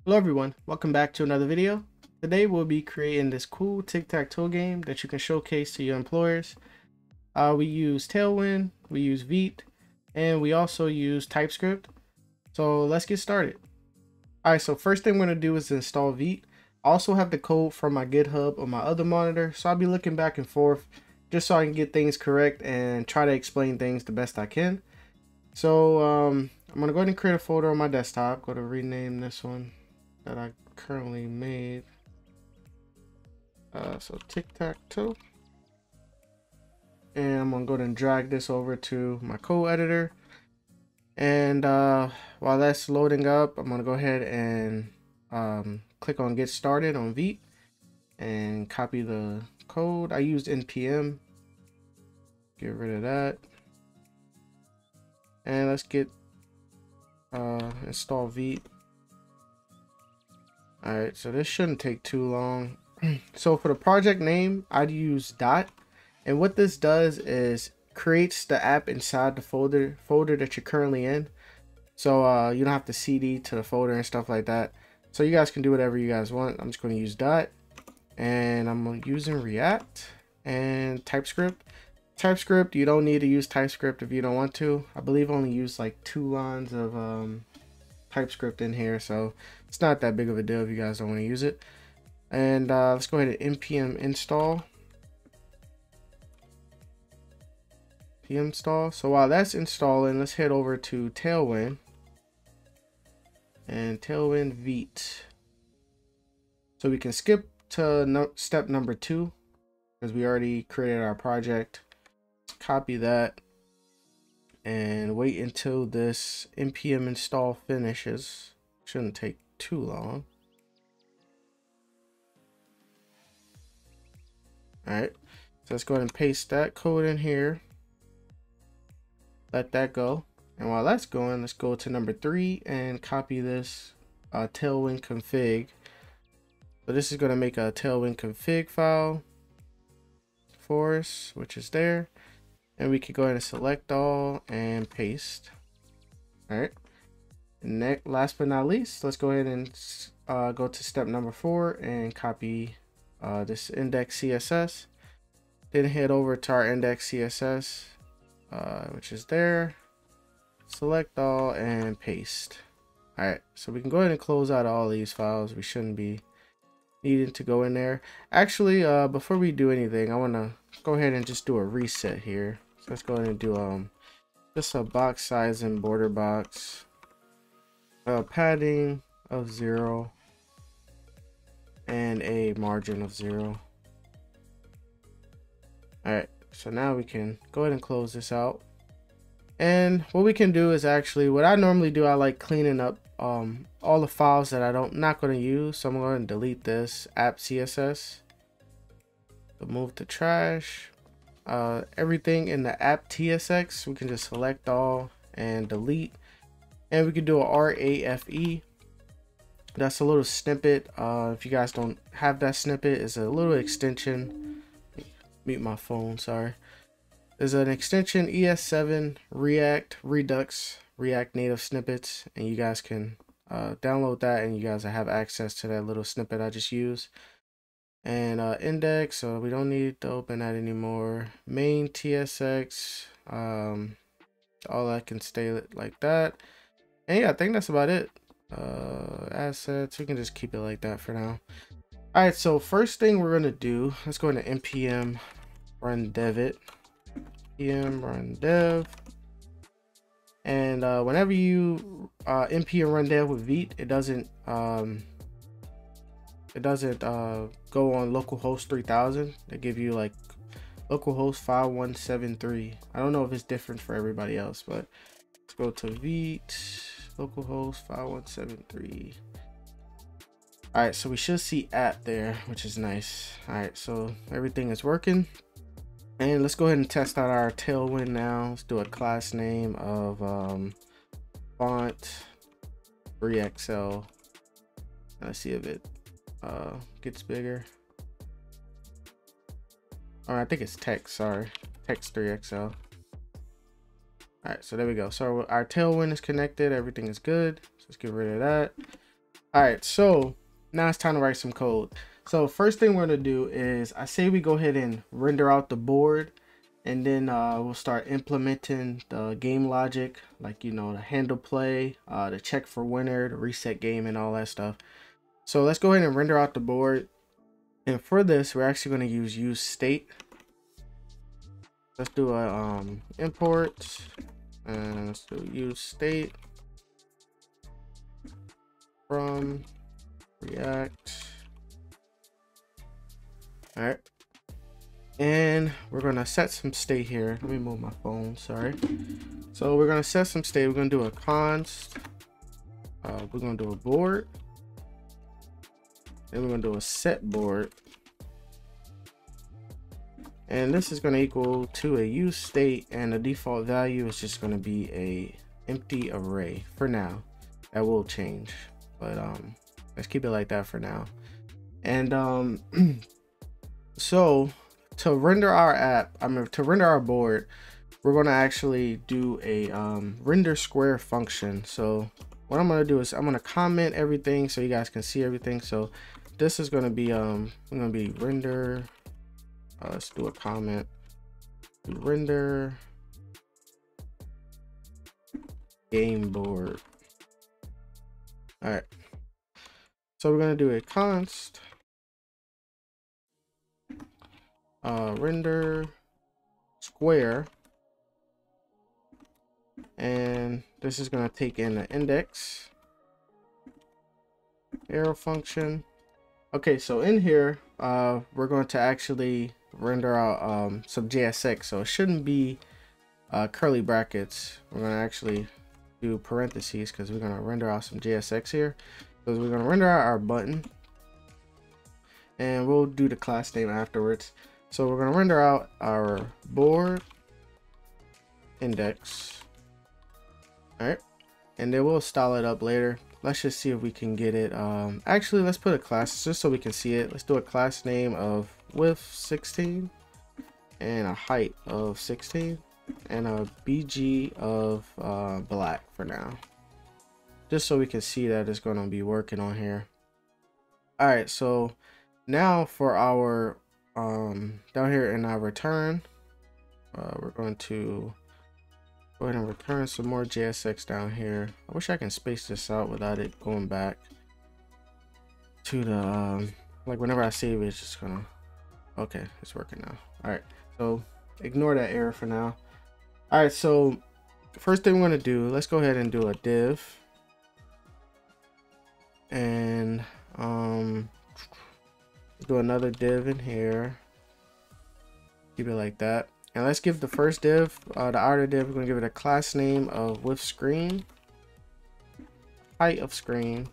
Hello everyone, welcome back to another video. Today we'll be creating this cool tic-tac-toe game that you can showcase to your employers. We use Tailwind, we use Vite, and we also use TypeScript. So let's get started. Alright, so first thing we're going to do is install Vite. I also have the code from my GitHub on my other monitor, so I'll be looking back and forth just so I can get things correct and try to explain things the best I can. So I'm going to go ahead and create a folder on my desktop. Go to rename this one that I currently made. So tic-tac-toe. And I'm gonna go ahead and drag this over to my code editor. And while that's loading up, I'm gonna go ahead and click on get started on Vite and copy the code. I used npm. Get rid of that. And let's get install Vite. Alright, so this shouldn't take too long. So for the project name, I'd use dot. And what this does is creates the app inside the folder that you're currently in. So you don't have to CD to the folder and stuff like that. So you guys can do whatever you guys want. I'm just going to use dot. And I'm using React and TypeScript. TypeScript, you don't need to use TypeScript if you don't want to. I believe I only use like 2 lines of TypeScript in here, so it's not that big of a deal if you guys don't want to use it. And let's go ahead and npm install. Install. So while that's installing, let's head over to Tailwind and Tailwind Vite. So we can skip to step number 2 because we already created our project. Let's copy that and wait until this npm install finishes. Shouldn't take too long. Alright, so let's go ahead and paste that code in here. Let that go. And while that's going, let's go to number 3 and copy this Tailwind config. So this is going to make a Tailwind config file for us, which is there. And we can go ahead and select all and paste. All right. Next, last but not least, let's go ahead and go to step number 4 and copy this index CSS. Then head over to our index CSS, which is there. Select all and paste. All right, so we can go ahead and close out all these files. We shouldn't be needing to go in there. Actually, before we do anything, I want to go ahead and just do a reset here. So let's go ahead and do just a box size and border box, padding of 0, and a margin of 0. All right, so now we can go ahead and close this out. And what we can do is actually, what I normally do, I like cleaning up all the files that not going to use. So I'm going to delete this app CSS. So move to trash. Everything in the app TSX, we can just select all and delete. And we can do a RAFE. That's a little snippet. If you guys don't have that snippet, it's a little extension. Mute my phone, sorry. There's an extension, ES7 React Redux React Native Snippets, and you guys can download that, and you guys have access to that little snippet I just used. And index, so we don't need to open that anymore. Main TSX, all that can stay like that. And yeah, I think that's about it. Assets, we can just keep it like that for now. All right, so first thing we're gonna do, let's go into npm run dev it. npm run dev, and whenever you npm run dev with Vite, it doesn't go on localhost 3000. They give you like localhost 5173. I don't know if it's different for everybody else, but let's go to Vite, localhost 5173. All right, so we should see app there, which is nice. All right, so everything is working. And let's go ahead and test out our Tailwind now. Let's do a class name of font 3XL. Let's see if it gets bigger. Or I think it's text, sorry. Text 3XL. All right, so there we go. So our Tailwind is connected. Everything is good. So let's get rid of that. All right, so now it's time to write some code. So first thing we're gonna do is I say we go ahead and render out the board, and then we'll start implementing the game logic, like, you know, the handle play, the check for winner, the reset game, and all that stuff. So let's go ahead and render out the board. And for this, we're actually going to use state. Let's do a import, and let's do use state from React. All right, and we're gonna set some state here. Let me move my phone, sorry. So we're gonna set some state. We're gonna do a const. We're gonna do a board. Then we're gonna do a set board. And this is gonna equal to a use state, and the default value is just gonna be a empty array for now. That will change, but let's keep it like that for now. And so to render our app, to render our board, we're going to actually do a render square function. So what I'm going to do is I'm going to comment everything so you guys can see everything. So this is going to be render, let's do a comment, render game board. All right, so we're going to do a const render square, and this is going to take in the index arrow function. Okay, so in here we're going to actually render out some JSX, so it shouldn't be curly brackets. We're going to actually do parentheses because we're going to render out some JSX here. So we're going to render out our button, and we'll do the class name afterwards. So we're going to render out our board index. All right, and then we'll style it up later. Let's just see if we can get it. Actually, let's put a class just so we can see it. Let's do a class name of width 16 and a height of 16 and a BG of black for now, just so we can see that it's going to be working on here. All right, so now for our down here in our return, we're going to go ahead and return some more JSX down here. I wish I can space this out without it going back to the like whenever I save it, it's just gonna, okay, it's working now. All right, so ignore that error for now. All right, so first thing we're gonna do, let's go ahead and do a div, and do another div in here, keep it like that. And let's give the first div, the outer div, we're gonna give it a class name of width screen, height of screen,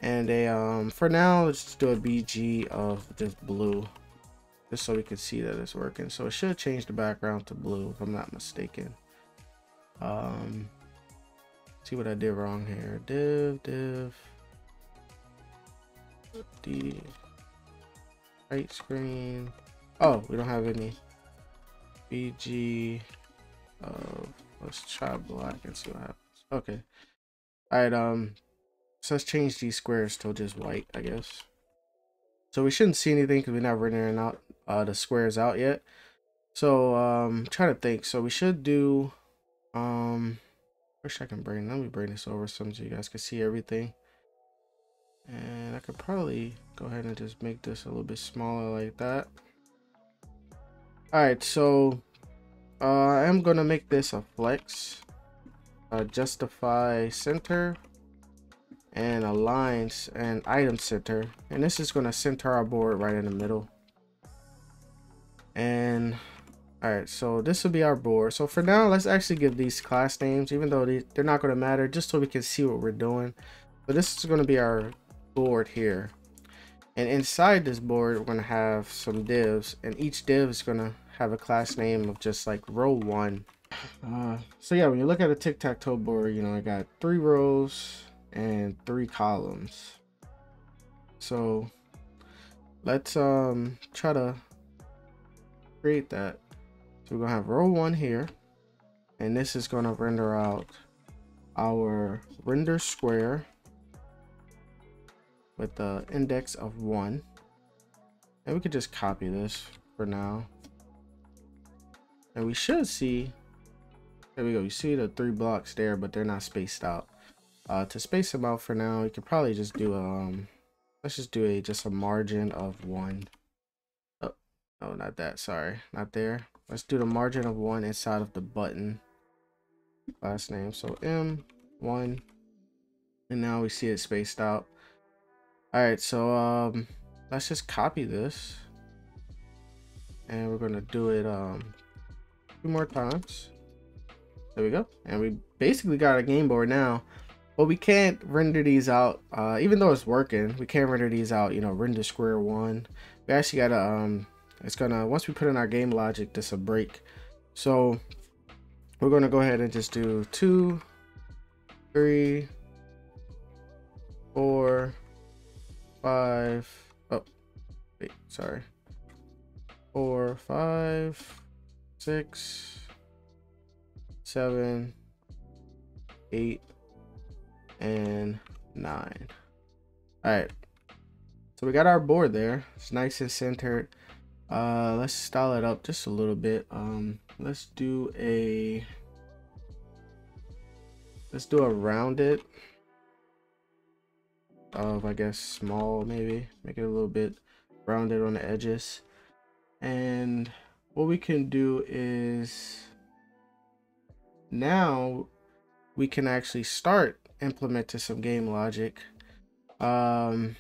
and a for now let's just do a BG of just blue, just so we can see that it's working. So it should change the background to blue if I'm not mistaken. See what I did wrong here. Div D height screen. Oh, we don't have any BG of, let's try black and see what happens. Okay. All right, so let's change these squares to just white, I guess. So we shouldn't see anything because we're not rendering out the squares out yet. So trying to think. So we should do wish I can bring, let me bring this over so you guys can see everything. And I could probably go ahead and just make this a little bit smaller like that. All right, so I'm gonna make this a flex, justify center, and aligns and item center, and this is gonna center our board right in the middle. And all right, so this will be our board. So for now, let's actually give these class names, even though they're not gonna matter, just so we can see what we're doing. So this is gonna be our board here, and inside this board we're gonna have some divs, and each div is gonna have a class name of just like row 1. So yeah, when you look at a tic-tac-toe board, you know, I got 3 rows and 3 columns. So let's try to create that. So we're gonna have row 1 here, and this is gonna render out our render square, with the index of 1. And we could just copy this for now. And we should see, there we go. You see the 3 blocks there, but they're not spaced out. To space them out for now, we could probably just do let's just do just a margin of 1. Oh, no, not that. Sorry, not there. Let's do the margin of 1 inside of the button last name. So M1, and now we see it spaced out. All right, so let's just copy this, and we're gonna do it 2 more times. There we go, and we basically got a game board now. But we can't render these out, even though it's working. We can't render these out, you know, render square 1. We actually gotta it's gonna, once we put in our game logic, this will break. So we're gonna go ahead and just do 2, 3, 4, 5. Oh, wait, sorry. 4, 5, 6, 7, 8, and 9. All right, so we got our board there. It's nice and centered. Let's style it up just a little bit. Let's do a rounded of, I guess, small, maybe make it a little bit rounded on the edges. And what we can do is now we can actually start implementing some game logic. Trying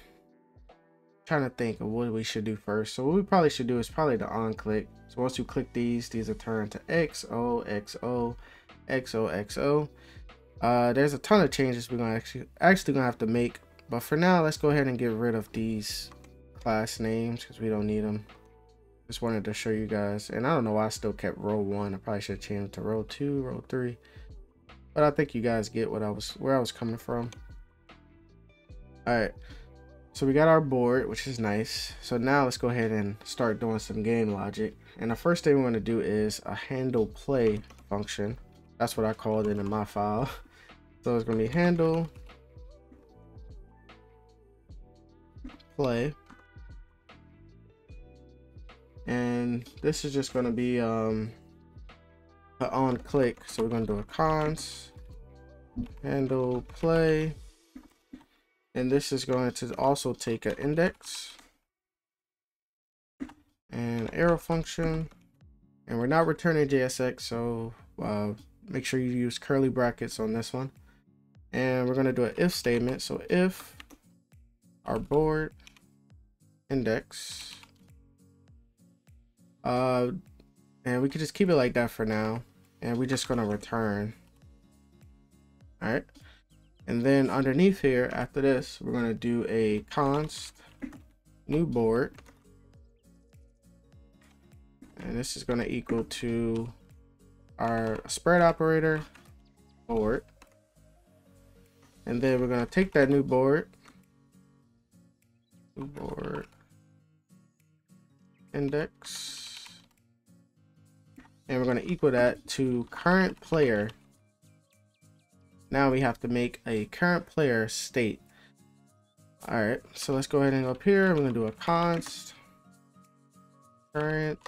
to think of what we should do first. So what we probably should do is probably the on click. So once you click these will turn to XO, XO, XO, XO. There's a ton of changes we're gonna actually gonna have to make, but for now let's go ahead and get rid of these class names because we don't need them. Just wanted to show you guys, and I don't know why I still kept row 1. I probably should change it to row 2, row 3. But I think you guys get where I was coming from. All right, so we got our board, which is nice. So now let's go ahead and start doing some game logic. And the first thing we want to do is a handle play function. That's what I called it in my file. So it's going to be handle play. And this is just going to be an on click. So we're going to do a const handle play, and this is going to also take an index and arrow function, and we're not returning JSX, so make sure you use curly brackets on this one. And we're going to do an if statement. So if our board index, and we could just keep it like that for now, and we're just going to return. All right, and then underneath here, after this, we're going to do a const new board, and this is going to equal to our spread operator board. And then we're going to take that new board index, and we're going to equal that to current player. Now we have to make a current player state. All right, so let's go ahead and go up here. We're going to do a const current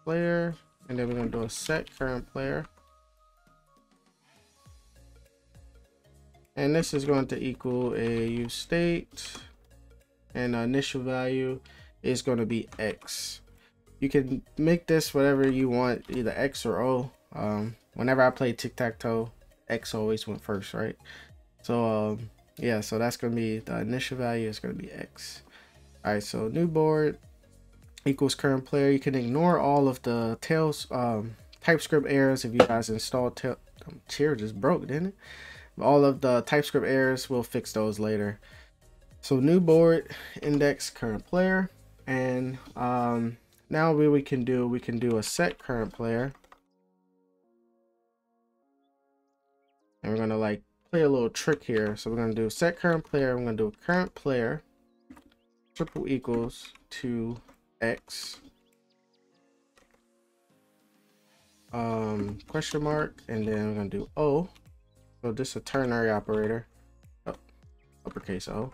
player, and then we're going to do a set current player. And this is going to equal a use state, and the initial value is going to be X. You can make this whatever you want, either X or O. Whenever I play tic-tac-toe, X always went first, right? So yeah, so that's going to be the initial value is going to be X. All right, so new board equals current player. You can ignore all of the tails TypeScript errors if you guys installed chair just broke, didn't it? All of the TypeScript errors, we'll fix those later. So new board index current player, and now we can do a set current player, and we're gonna like play a little trick here. So we're gonna do set current player. I'm gonna do a current player triple equals to X question mark, and then we're gonna do O. So this is a ternary operator, uppercase O.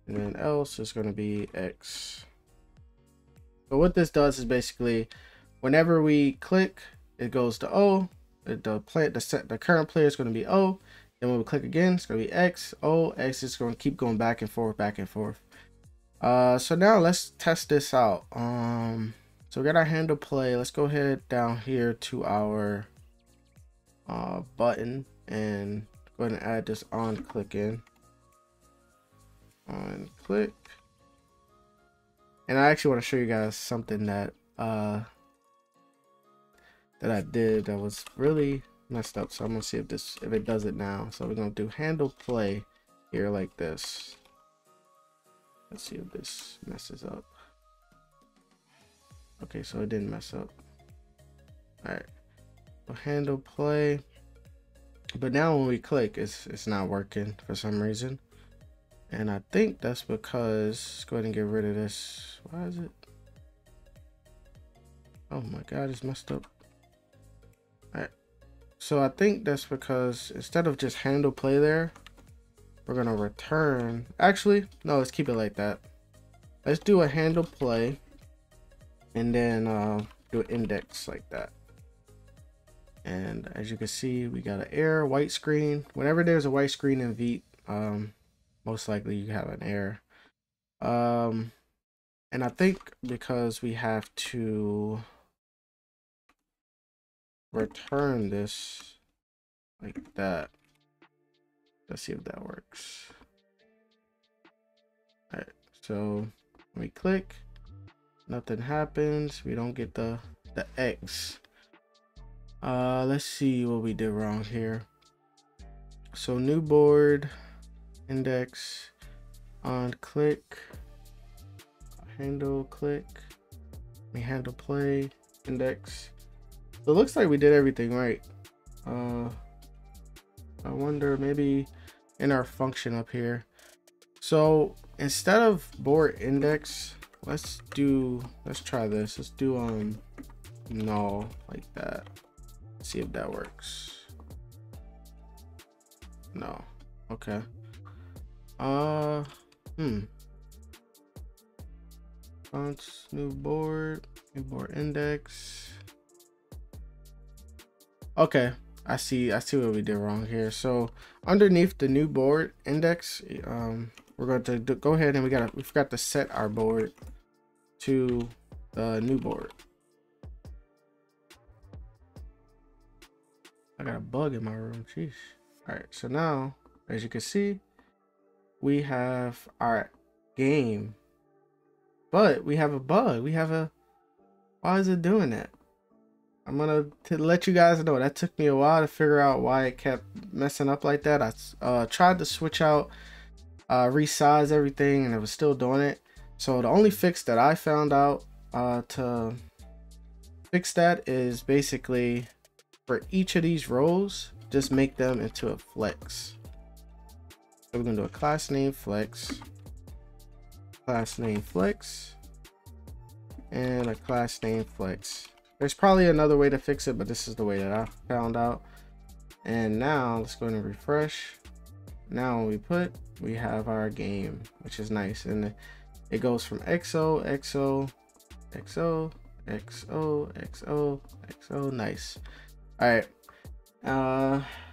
And then else is going to be X. So what this does is basically whenever we click, it goes to O. The current player is going to be O. Then when we click again, it's going to be X. O, X is going to keep going back and forth, back and forth. So now let's test this out. So we got our handle play. Let's go ahead down here to our button and go ahead and add this on click in. On click. And I actually want to show you guys something that I did that was really messed up. So I'm gonna see if it does it now. So we're gonna do handle play here like this. Let's see if this messes up. Okay, so it didn't mess up. All right, so handle play. But now when we click, it's not working for some reason. And I think that's because, let's go ahead and get rid of this. Why is it? Oh my God, it's messed up. All right. So I think that's because instead of just handle play there, we're gonna return. Actually, no, let's keep it like that. Let's do a handle play and then do an index like that. And as you can see, we got an error, white screen. Whenever there's a white screen in Vite, most likely you have an error. And I think because we have to return this like that. Let's see if that works. All right, so when we click, nothing happens. We don't get the X. Let's see what we did wrong here. So new board, index, on click, handle click, we handle play, index. So it looks like we did everything right. I wonder maybe in our function up here. So instead of board index, let's try this. Let's do null like that. See if that works. No. Okay. Fonts, new board index. Okay, I see what we did wrong here. So underneath the new board index, we're going to go ahead and we forgot to set our board to the new board. I got a bug in my room, jeez. All right, so now as you can see, we have our game, but we have a bug. Why is it doing that? I'm gonna let you guys know that took me a while to figure out why it kept messing up like that. I tried to switch out, resize everything, and it was still doing it. So the only fix that I found out to fix that is basically for each of these rows, just make them into a flex. So we're gonna do a class name flex, and a class name flex. There's probably another way to fix it, but this is the way that I found out. And now let's go ahead and refresh. Now when we have our game, which is nice, and it goes from XO, XO, XO, XO, XO, XO. Nice. All right.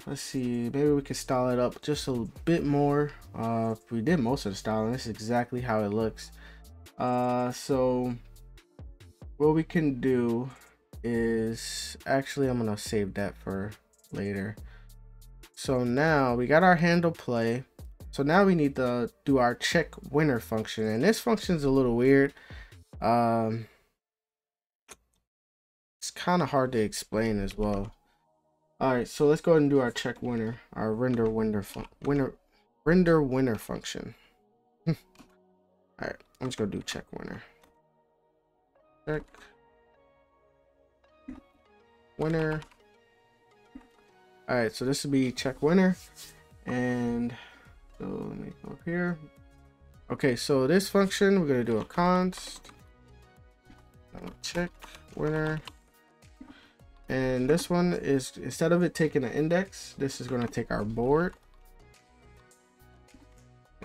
Let's see. Maybe we could style it up just a bit more. We did most of the styling. This is exactly how it looks. So what we can do is actually, I'm gonna save that for later. So now we got our handle play. So now we need to do our check winner function, and this function is a little weird. It's kind of hard to explain as well. All right, so let's go ahead and do our check winner, our render winner function. All right, I'm just gonna do check winner. Check winner. All right, so this would be check winner, and so let me go up here. Okay, so this function, we're gonna do a const check winner, and this one is, instead of it taking an index, this is gonna take our board.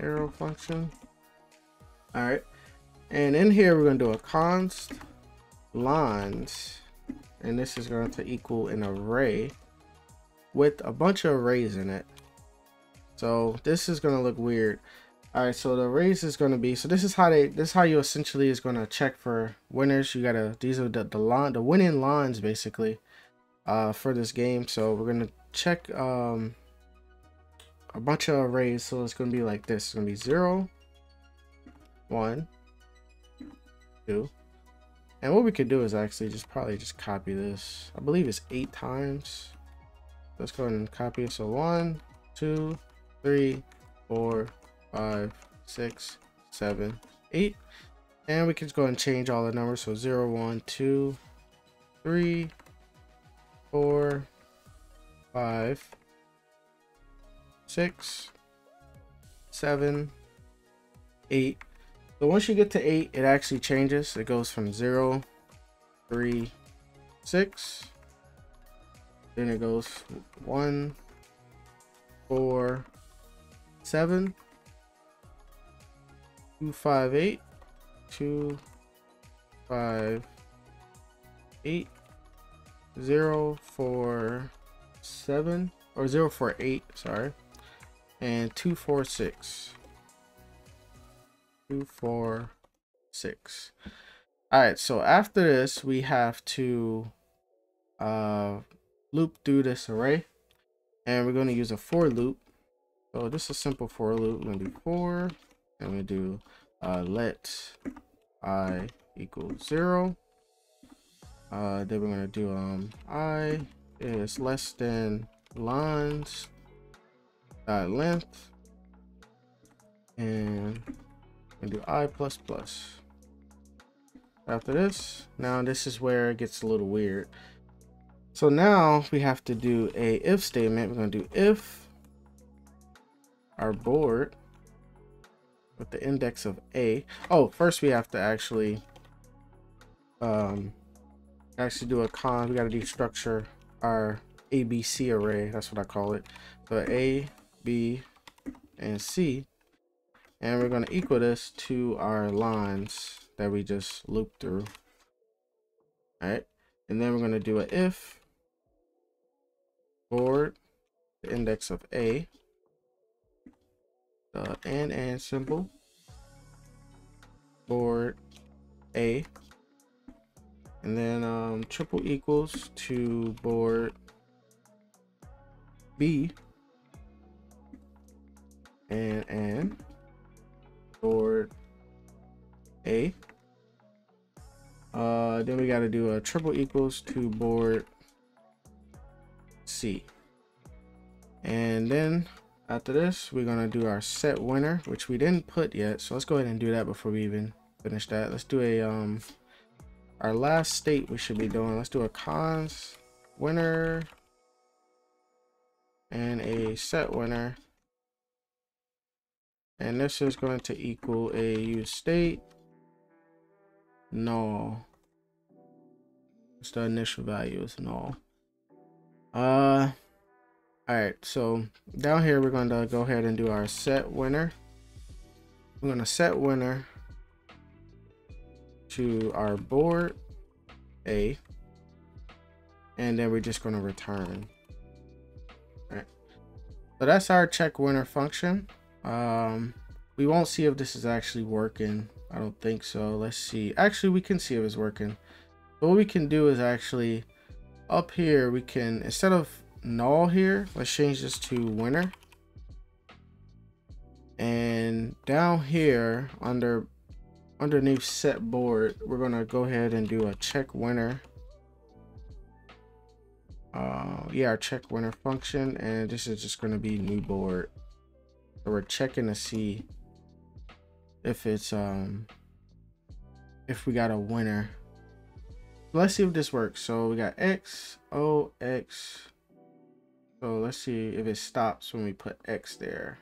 arrow function. All right, and in here we're going to do a const lines, and this is going to equal an array with a bunch of arrays in it. So this is going to look weird. All right, so the arrays is going to be, so this is how you essentially is going to check for winners. You gotta, these are the winning lines basically for this game. So we're going to check a bunch of arrays. So it's going to be like this. It's going to be 0, 1, 2. And what we could do is actually probably just copy this. I believe it's 8 times. Let's go ahead and copy it. So 1, 2, 3, 4, 5, 6, 7, 8. And we can just go ahead and change all the numbers. So 0, 1, 2, 3, 4, 5, 6, 7, 8. So once you get to 8, it actually changes. It goes from 0, 3, 6. Then it goes 1, 4, 7, 2, 5, 8, 2, 5, 8, 0, 4, 7, or 0, 4, 8, sorry, and 2, 4, 6. 2, 4, 6. All right, so after this we have to loop through this array, and we're going to use a for loop. So this is a simple for loop. We're going to do for, and we do let I equal 0. Then we're going to do I is less than lines dot length, and do I plus plus. After this, now this is where it gets a little weird. So now we have to do a if statement. We're going to do if our board with the index of A. Oh, first we have to actually do a we got to destructure our ABC array. That's what I call it. So A, B, and C. And we're going to equal this to our lines that we just looped through. All right. And then we're going to do a if board, the index of A, the and symbol, board A, and then triple equals to board B, and board A. Then we got to do a triple equals to board C. And then after this, we're going to do our set winner, which we didn't put yet. So let's go ahead and do that before we even finish that. Let's do a our last state we should be doing. Let's do a cons winner and a set winner. And this is going to equal a use state null. It's the initial value is null. All right, so down here we're going to go ahead and do our set winner. We're going to set winner to our board A, and then we're just going to return. All right, so that's our check winner function. We won't see if this is actually working. I don't think so. Let's see. Actually, we can see if it's working. But what we can do is actually up here, we can, instead of null here, let's change this to winner. And down here underneath set board, we're gonna go ahead and do a check winner. Yeah, our check winner function, and this is just gonna be new board. So we're checking to see if it's if we got a winner. Let's see if this works. So we got X, O, X. So let's see if it stops when we put X there.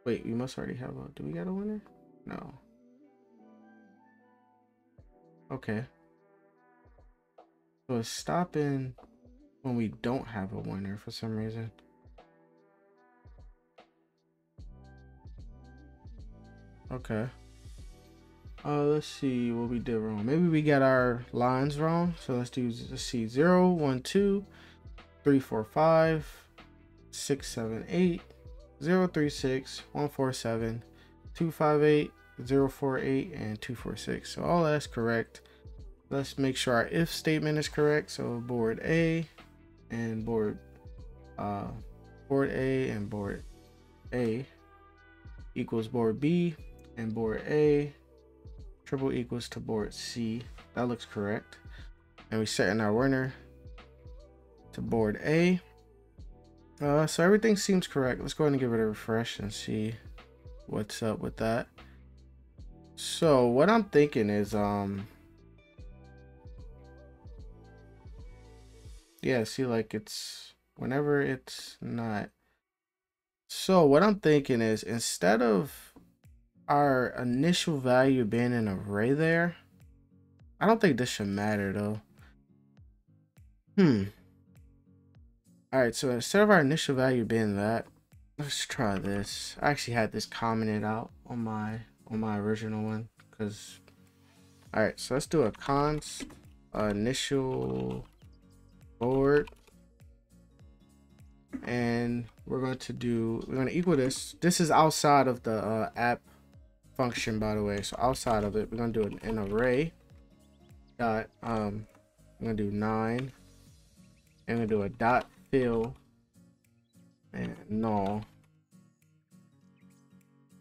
Wait, we must already have a, do we got a winner? No. Okay. So it's stopping when we don't have a winner for some reason. Okay. Let's see what we did wrong. Maybe we got our lines wrong. So let's see 0, 1, 2, 3, 4, 5, 6, 7, 8, 0, 3, 6, 1, 4, 7, 2, 5, 8, 0, 4, 8, and 2, 4, 6. So all that's correct. Let's make sure our if statement is correct. So board A and board A and board A equals board B, and board A triple equals to board C. That looks correct. And we set in our winner to board A. So everything seems correct. Let's go ahead and give it a refresh and see what's up with that. So what I'm thinking is yeah, see, like it's whenever it's not. So what I'm thinking is, instead of our initial value being an array there, I don't think this should matter though. All right, so instead of our initial value being that, let's try this. I actually had this commented out on my original one, because all right, so let's do a const initial board, and we're going to equal this. This is outside of the app function, by the way. So outside of it, we're gonna do an array dot I'm gonna do 9, and I'm gonna do a dot fill and null,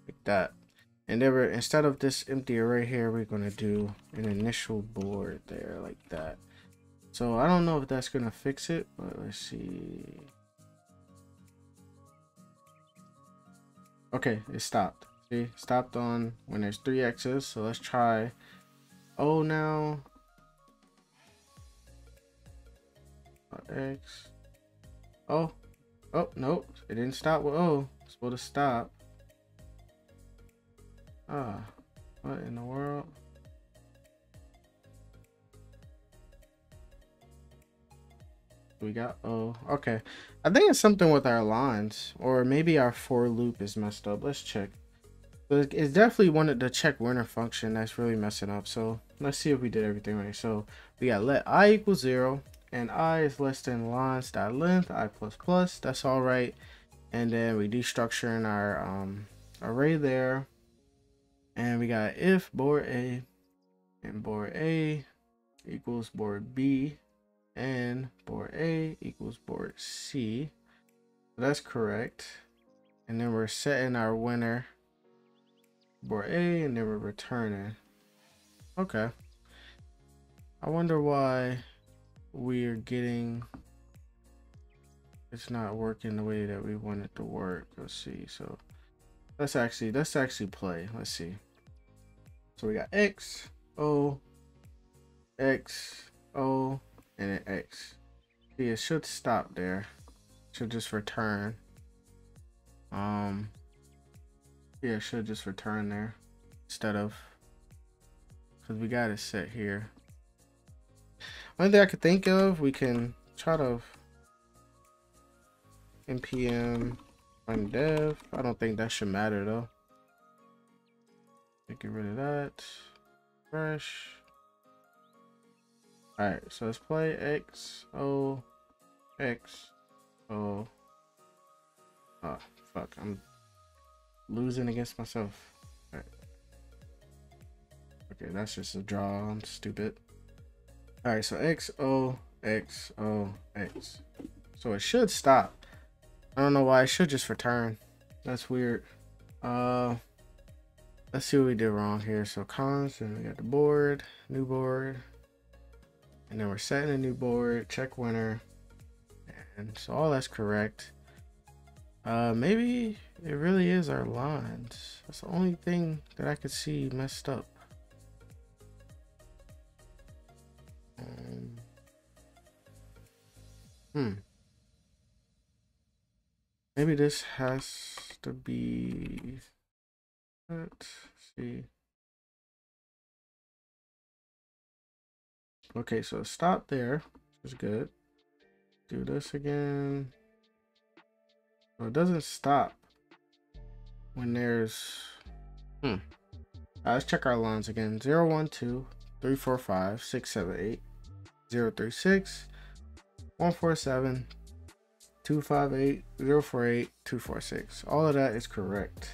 like that. And then instead of this empty array here, we're gonna do an initial board there, like that. So I don't know if that's gonna fix it, but let's see. Okay, it stopped. See, stopped on when there's 3 x's. So let's try O now. X. Oh, nope, it didn't stop with O. It's supposed to stop. What in the world? We got O. Okay, I think it's something with our lines, or maybe our for loop is messed up. Let's check. But it's definitely one of the check winner function that's really messing up. So let's see if we did everything right. So we got let I equal 0, and I is less than lines dot length I plus plus. That's all right. And then we destructuring our array there, and we got if board A and board A equals board B, and board A equals board C. So that's correct. And then we're setting our winner board A, and then we're returning. Okay. I wonder why we're getting it's not working the way that we want it to work. Let's see. So let's actually play. Let's see. So we got X, O, X, O, and then X. See, it should stop there. It should just return. Yeah, it should just return there instead of, because we got it set here. Only thing I could think of, we can try to npm run dev. I don't think that should matter though. Get rid of that. Fresh. Alright, so let's play X, O, X, O. Oh, fuck. I'm losing against myself. All right. Okay, that's just a draw. I'm stupid. All right, so X, O, X, O, X. So it should stop. I don't know why. It should just return. That's weird. Let's see what we did wrong here. So cons, and we got the board, new board, and then we're setting a new board, check winner, and so all that's correct. Maybe it really is our lines. That's the only thing that I could see messed up. Maybe this has to be, let's see. Okay, so stop there, which is good. Do this again. So it doesn't stop when there's, Let's check our lines again. 0, 1, 2, 3, 4, 5, 6, 7, 8, 0, 3, 6, 1, 4, 7, 2, 5, 8, 0, 4, 8, 2, 4, 6. All of that is correct.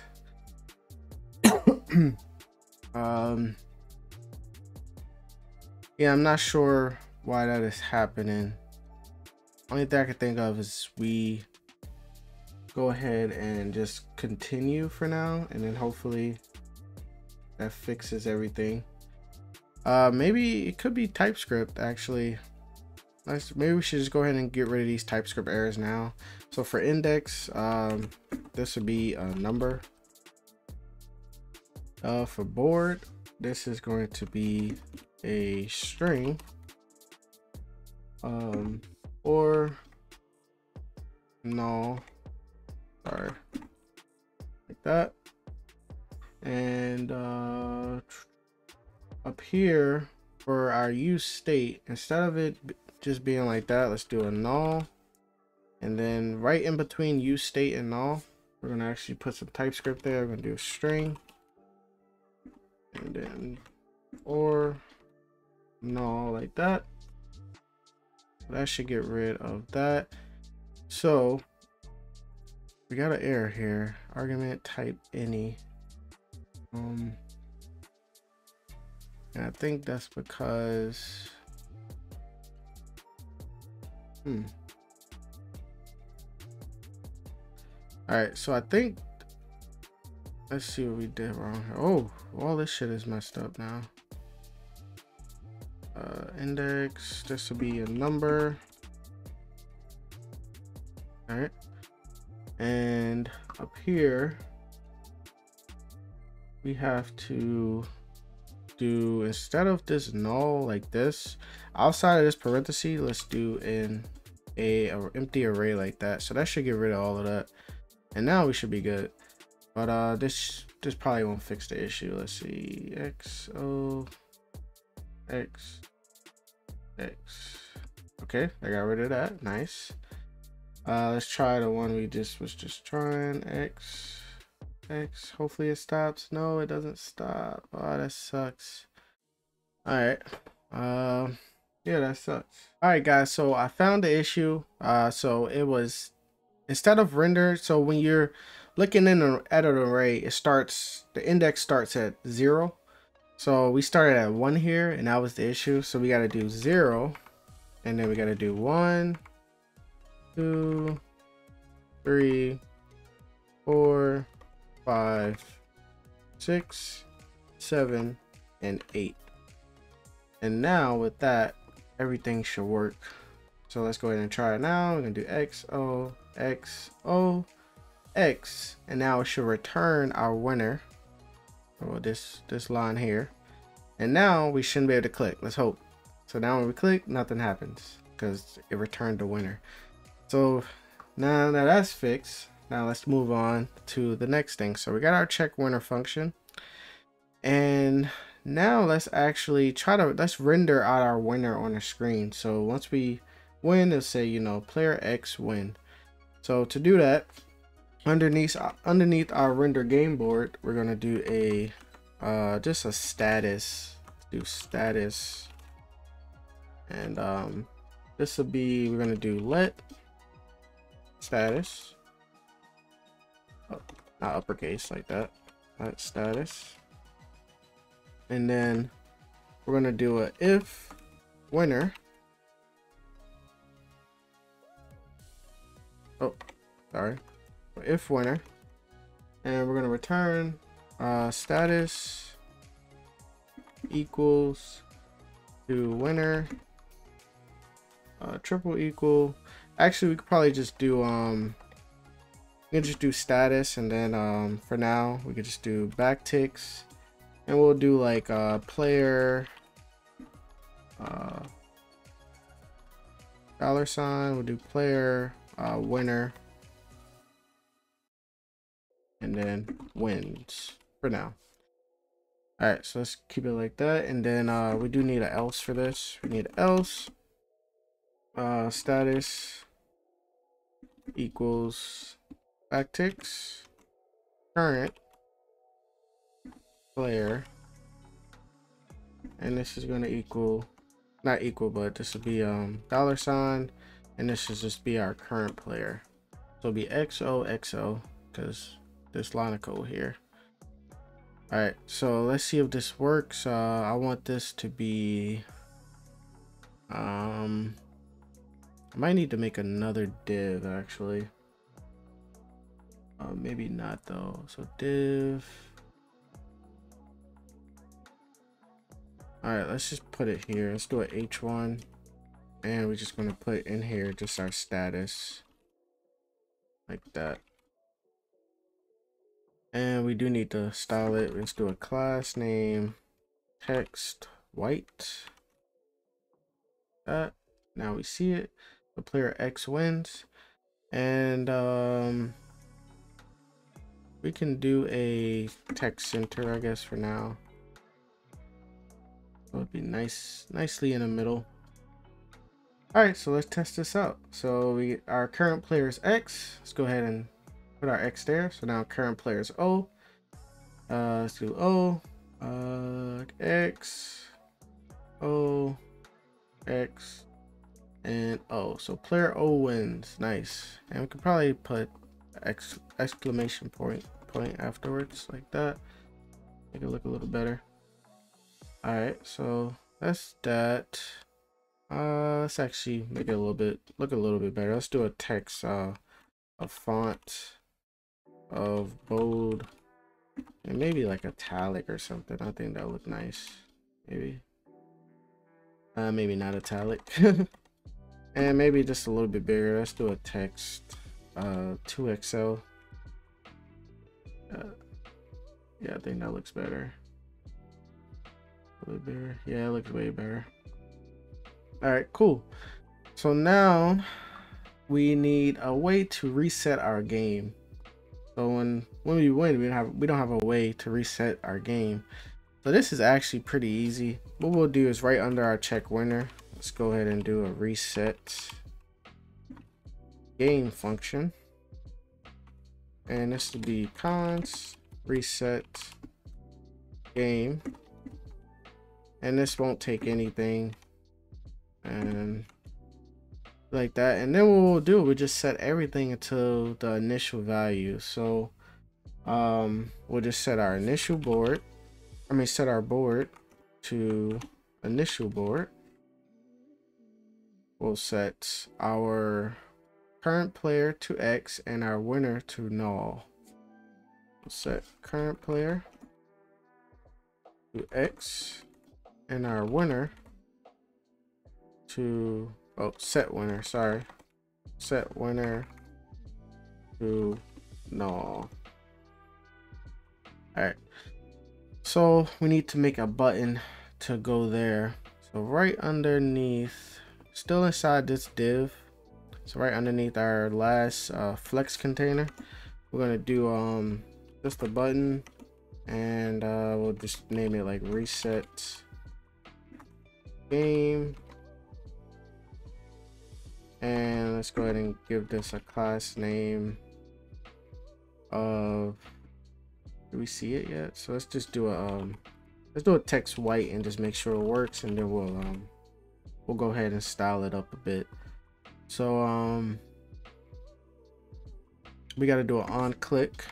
Yeah, I'm not sure why that is happening. Only thing I can think of is we go ahead and just continue for now, and then hopefully that fixes everything. Maybe it could be TypeScript actually. Maybe we should just go ahead and get rid of these TypeScript errors now. So for index, this would be a number. For board, this is going to be a string. Or no, sorry, like that. And up here for our use state, instead of it just being like that, let's do a null. And then right in between use state and null, we're gonna actually put some TypeScript there. We're gonna do a string, and then or null like that. That should get rid of that. So we got an error here. Argument type any. And I think that's because all right, so I think, let's see what we did wrong here. Oh, all this shit is messed up now. Index, this will be a number. All right, and up here we have to do, instead of this null like this, outside of this parenthesis, let's do an empty array like that. So that should get rid of all of that, and now we should be good. But this probably won't fix the issue. Let's see, XO X X. Okay, I got rid of that. Nice. Let's try the one we was just trying. X. Hopefully it stops. No, it doesn't stop. Oh, that sucks. All right. Yeah, that sucks. All right, guys. So I found the issue. So it was, instead of render. So when you're looking at an array, the index starts at 0. So we started at 1 here, and that was the issue. So we got to do 0, and then we got to do 1, 2, 3, 4, 5, 6, 7, and 8. And now with that, everything should work. So let's go ahead and try it now. We're gonna do XO XO X, and now it should return our winner. Oh, this line here. And now we shouldn't be able to click. Let's hope. So now when we click, nothing happens because it returned the winner. So now that that's fixed, now let's move on to the next thing. So we got our check winner function, and now let's actually let's render out our winner on the screen. So once we win, it'll say, you know, player X win. So to do that, underneath our render game board, we're gonna do a just a status. Let's do status, and this will be, we're gonna do let status, oh, not uppercase like that, let status, and then we're gonna do a if winner, oh sorry, if winner, and we're gonna return status equals to winner, triple equal. Actually, we could probably just do we can just do status, and then for now we could just do backticks, and we'll do like player $, we'll do player winner, and then wins for now. All right, so let's keep it like that, and then we do need an else for this. We need else status equals backticks current player and this is going to equal, not equal, but this will be $, and this should just be our current player. So it'll be XOXO because this line of code here. All right, so let's see if this works. I want this to be I might need to make another div actually. Maybe not though. So div. All right, let's just put it here. Let's do an H1, and we're just gonna put in here just our status like that. And we do need to style it. Let's do a class name text white. That now we see it. The player X wins, and we can do a text center, I guess, for now. So it'd be nicely in the middle. All right, so let's test this out. So our current player is X. Let's go ahead and put our X there. So now current player is O. Let's do O, X, O, X, and O. So player O wins. Nice. And we could probably put exclamation point afterwards like that. Make it look a little better. All right, so that's that. Let's actually make it look a little bit better. Let's do a text, a font of bold, and maybe like italic or something. I think that would look nice. Maybe not italic. And maybe just a little bit bigger. Let's do a text 2XL. Yeah, I think that looks better. A little bigger. Yeah, it looks way better. All right, cool. So now we need a way to reset our game. So when we win, we don't have a way to reset our game. So this is actually pretty easy. What we'll do is right under our check winner, let's go ahead and do a reset game function. And this will be const reset game. And this won't take anything. And like that. And then what we'll do, we'll just set everything until the initial value. So we'll just set our initial board. Set our board to initial board. We'll set our current player to X and our winner to null. We'll set current player to X and our winner to set winner to null. All right, so we need to make a button to go there. So right underneath, still inside this div, so right underneath our last flex container, we're gonna do just a button, and we'll just name it like reset game. And let's go ahead and give this a class name of, do we see it yet? So let's just do a text white and just make sure it works, and then we'll go ahead and style it up a bit. So we got to do an on click,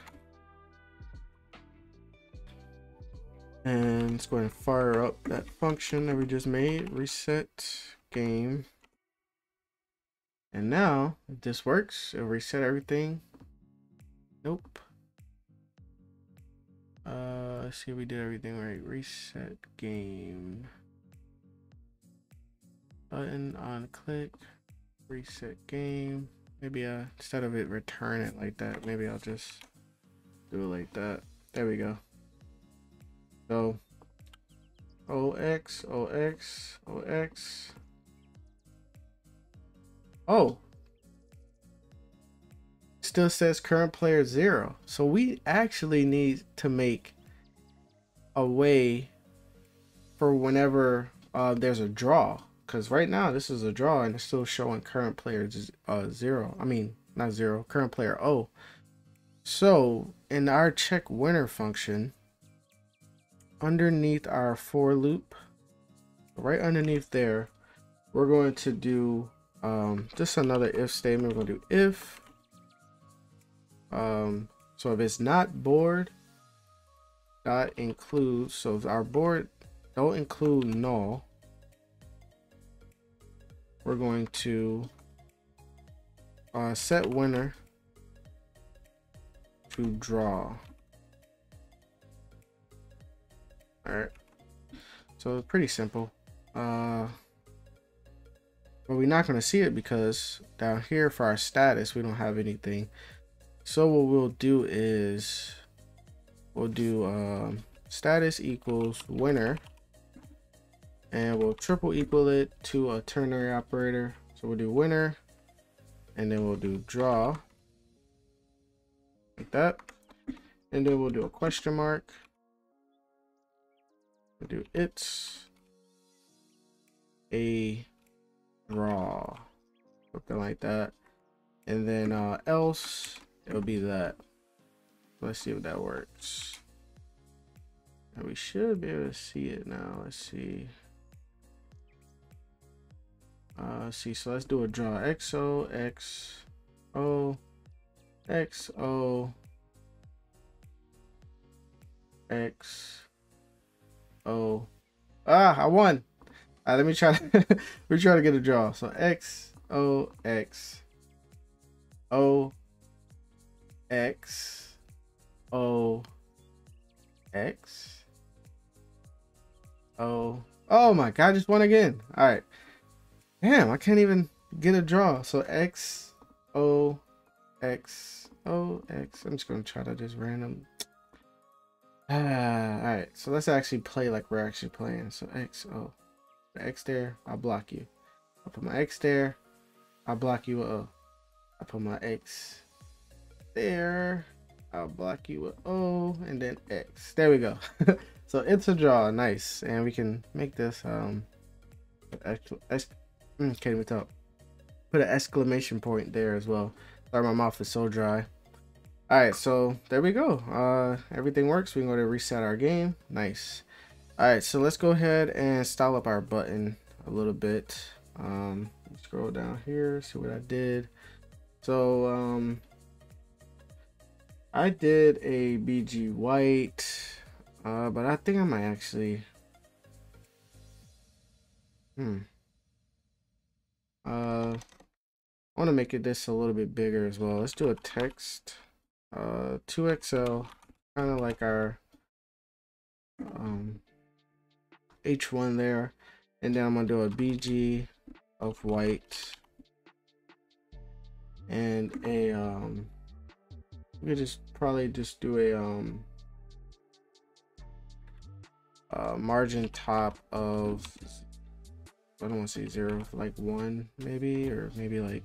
and let's go ahead and fire up that function that we just made, reset game. And now if this works, it'll reset everything. Nope. Let's see if we did everything right. Reset game. Button on click. Reset game. Maybe instead of it return it like that, maybe I'll just do it like that. There we go. So OX. Oh, still says current player 0. So we actually need to make a way for whenever there's a draw, because right now this is a draw and it's still showing current player 0. I mean, not 0, current player O. So in our check winner function, underneath our for loop, Right underneath there, we're going to do just another if statement. We're going to do if so if it's not board dot include, so if our board don't include null, we're going to set winner to draw. All right, so pretty simple. But we're not going to see it because down here for our status we don't have anything. So what we'll do is we'll do status equals winner, and we'll triple equal it to a ternary operator. So we'll do winner, and then we'll do draw like that, and then we'll do a question mark. We'll do it's a draw, something like that, and then else it'll be that. Let's see if that works. And we should be able to see it now. Let's see. So let's do a draw. XO XO XO XO. I won. Let me try to we're trying to get a draw. So XO XO XO XO. Oh my god, I just won again. All right. Damn, I can't even get a draw. So X O X O X. I'm just gonna try to just random. All right. So let's actually play like we're actually playing. So X O. The X there, I'll block you. I'll put my X there. I'll block you with O. I put my X there. I'll block you with O, and then X. There we go. So it's a draw. Nice. And we can make this can't even talk. Put an exclamation point there as well. Sorry, my mouth is so dry. All right, so there we go. Everything works. We can go to reset our game. Nice. All right, so let's go ahead and style up our button a little bit. Scroll down here, see what I did. So I did a BG white, but I think I might actually I want to make it this a little bit bigger as well. Let's do a text 2XL, kind of like our H1 there, and then I'm gonna do a BG of white and a we could just probably just do a margin top of, I don't want to say 0, like 1 maybe, or maybe like,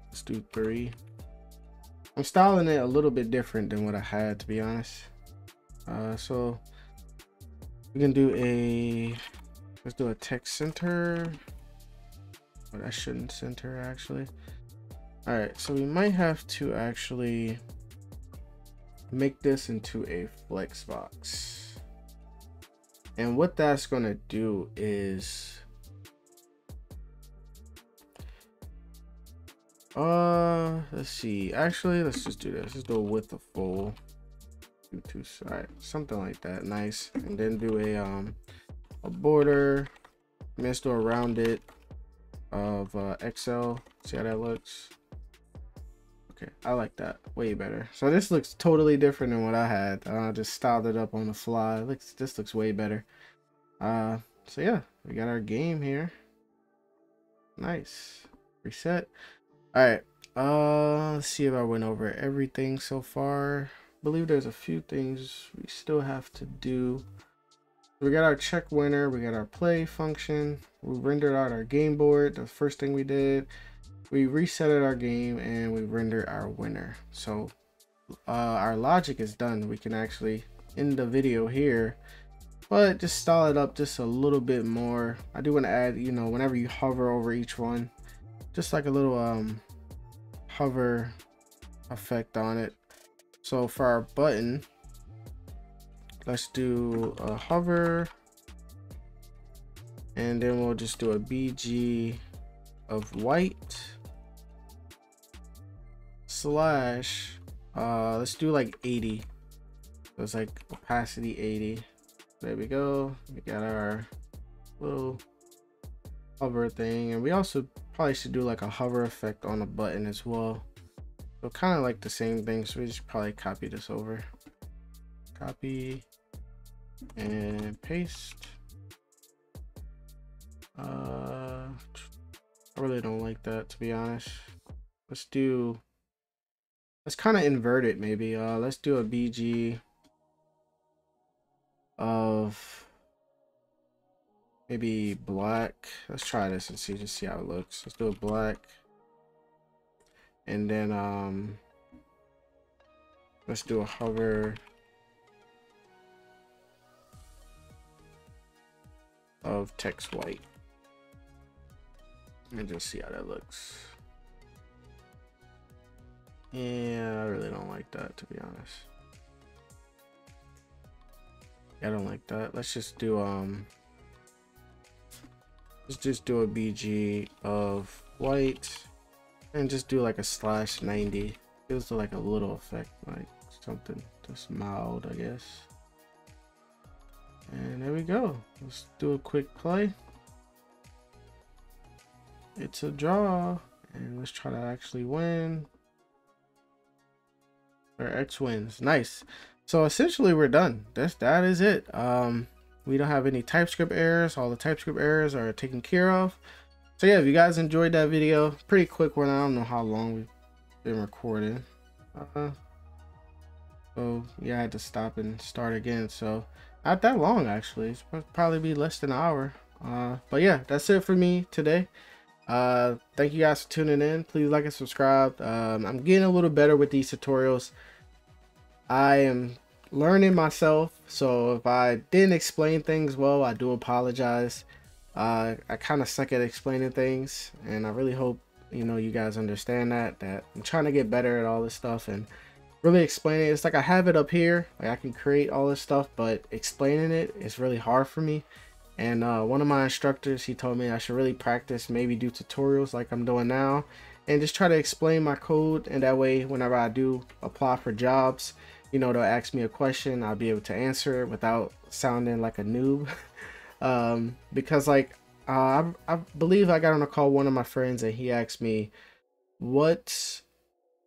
let's do 3. I'm styling it a little bit different than what I had, to be honest. So we can do let's do a text center, but I shouldn't center actually. All right, so we might have to actually make this into a flex box. And what that's gonna do is let's see, actually let's just do this. Let's do a width of full, do 2 side, something like that. Nice. And then do a border. Let's do a rounded of XL. See how that looks. Okay, I like that way better. So this looks totally different than what I had. I just styled it up on the fly. This looks way better. So yeah, we got our game here. Nice. Reset. All right. Let's see if I went over everything so far. I believe there's a few things we still have to do. We got our check winner. We got our play function. We rendered out our game board. The first thing we did. We resetted our game and we rendered our winner. So our logic is done. We can actually end the video here, but just style it up just a little bit more. I do want to add, you know, whenever you hover over each one, just like a little hover effect on it. So for our button, let's do a hover And then we'll just do a BG of white slash, let's do like 80. So it's like opacity 80. There we go. We got our little hover thing, and we also probably should do like a hover effect on the button as well. So kind of like the same thing, so we just probably copy this over. Copy and paste. I really don't like that, to be honest. Let's kind of invert it maybe. Let's do a BG of maybe black. Let's try this and just see how it looks. Let's do a black, and then let's do a hover of text white, and just see how that looks. Yeah, I really don't like that, to be honest. I don't like that. Let's just do a BG of white and just do like a slash 90. Gives like a little effect, like something just mild, I guess. And there we go. Let's do a quick play. It's a draw, and let's try to actually win. Or X wins. Nice. So essentially we're done. That is it. We don't have any TypeScript errors. All the TypeScript errors are taken care of. So yeah, if you guys enjoyed that video, pretty quick one. I don't know how long we've been recording. So yeah, I had to stop and start again. So not that long actually. It's probably be less than an hour. But yeah, that's it for me today. Thank you guys for tuning in. Please like and subscribe. I'm getting a little better with these tutorials. I am learning myself, so if I didn't explain things well, I do apologize. I kind of suck at explaining things, and I really hope you guys understand that I'm trying to get better at all this stuff and really explain it. It's like I have it up here, like I can create all this stuff, but explaining it is really hard for me. And one of my instructors, he told me I should really practice, maybe do tutorials like I'm doing now, and just try to explain my code, and that way whenever I do apply for jobs, they'll ask me a question, I'll be able to answer it without sounding like a noob. Because like I believe I got on a call with one of my friends, and he asked me what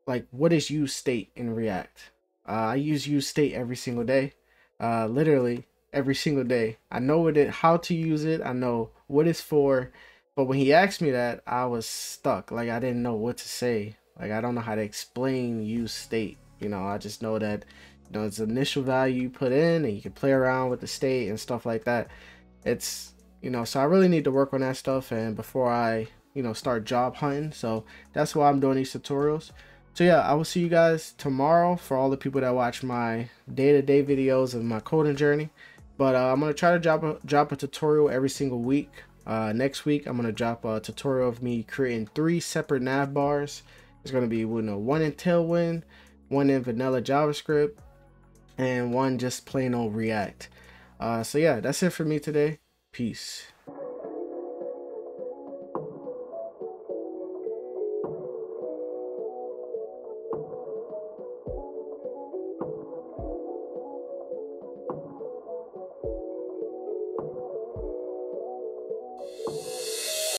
is use state in React. I use state every single day, literally every single day. I know how to use it, I know what it's for, but when he asked me that, I was stuck. Like I didn't know what to say. Like I don't know how to explain use state. I just know that it's the initial value you put in, and you can play around with the state and stuff like that. It's so I really need to work on that stuff, and before I start job hunting. So that's why I'm doing these tutorials. So yeah, I will see you guys tomorrow for all the people that watch my day-to-day videos of my coding journey. But I'm gonna try to drop a tutorial every single week. Next week I'm gonna drop a tutorial of me creating 3 separate nav bars. It's gonna be one in Tailwind, one in vanilla JavaScript, and one just plain old React. So yeah, that's it for me today. Peace.